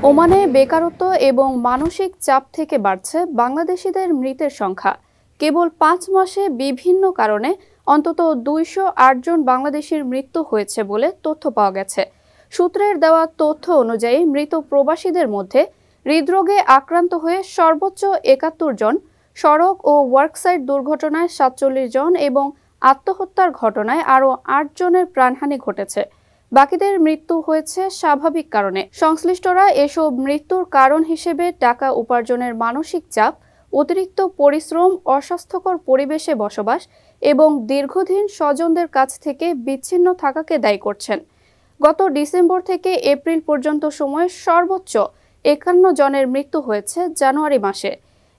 ওমানে বেকারত্ব এবং মানসিক চাপ থেকে বাড়ছে বাংলাদেশিদের মৃতের সংখ্যা। কেবল 5 মাসে বিভিন্ন কারণে অন্তত 208 জন বাংলাদেশির মৃত্যু হয়েছে বলে তথ্য পাওয়া গেছে। সূত্রের দেওয়া তথ্য অনুযায়ী মৃত প্রবাসীদের মধ্যে হৃদরোগে আক্রান্ত হয়ে সর্বোচ্চ 71 জন, সড়ক ও ওয়ার্কসাইট দুর্ঘটনায় 47 জন এবং আত্মহত্যার ঘটনায় আরও 8 জনের প্রাণহানি ঘটেছে। বাকিদের মৃত্যু হয়েছে স্বাভাবিক কারণে। সংশ্লিষ্টরা এসব মৃত্যুর কারণ হিসেবে টাকা উপার্জনের মানসিক চাপ, অতিরিক্ত পরিশ্রম, অস্বাস্থ্যকর পরিবেশে বসবাস এবং দীর্ঘদিন স্বজনদের কাছ থেকে বিচ্ছিন্ন থাকাকে দায়ী করছেন। গত ডিসেম্বর থেকে এপ্রিল পর্যন্ত সময়ে সর্বোচ্চ 51 জনের মৃত্যু হয়েছে জানুয়ারি মাসে।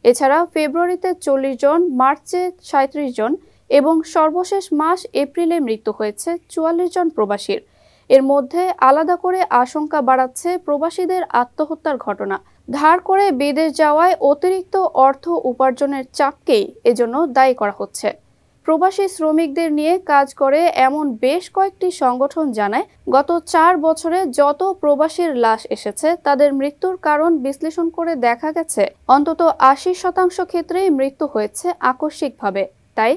এছাড়া ফেব্রুয়ারিতে 40 জন, মার্চে 37 জন এবং সর্বশেষ মাস এপ্রিলে মৃত্যু হয়েছে 44 জন প্রবাসীর। এর মধ্যে আলাদা করে আশঙ্কা বাড়াচ্ছে প্রবাসীদের আত্মহত্যার ঘটনা। ধার করে বিদেশ যাওয়ায় অতিরিক্ত অর্থ উপার্জনের চাপকেই এজন্য দায়ী করা হচ্ছে। প্রবাসী শ্রমিকদের নিয়ে কাজ করে এমন বেশ কয়েকটি সংগঠন জানায়, গত 4 বছরে যত প্রবাসীর লাশ এসেছে তাদের মৃত্যুর কারণ বিশ্লেষণ করে দেখা গেছে অন্তত 80% ক্ষেত্রেই মৃত্যু হয়েছে আকস্মিকভাবে। তাই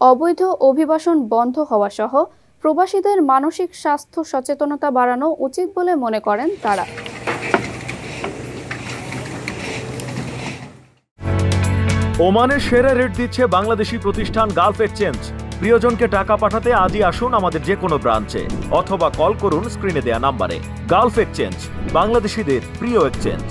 অবৈধ অভিবাসন বন্ধ হওয়া সহ প্রবাসীদের মানসিক স্বাস্থ্য সচেতনতা বাড়ানো উচিত বলে মনে করেন তারা। ওমানের সেরা রেট দিচ্ছে বাংলাদেশি প্রতিষ্ঠান গালফ এক্সচেঞ্জ। প্রিয়জনকে টাকা পাঠাতে আজই আসুন আমাদের যে কোনো ব্রাঞ্চে অথবা কল করুন স্ক্রিনে দেয়া নাম্বারে। গালফ এক্সচেঞ্জ, বাংলাদেশিদের প্রিয় এক্সচেঞ্জ।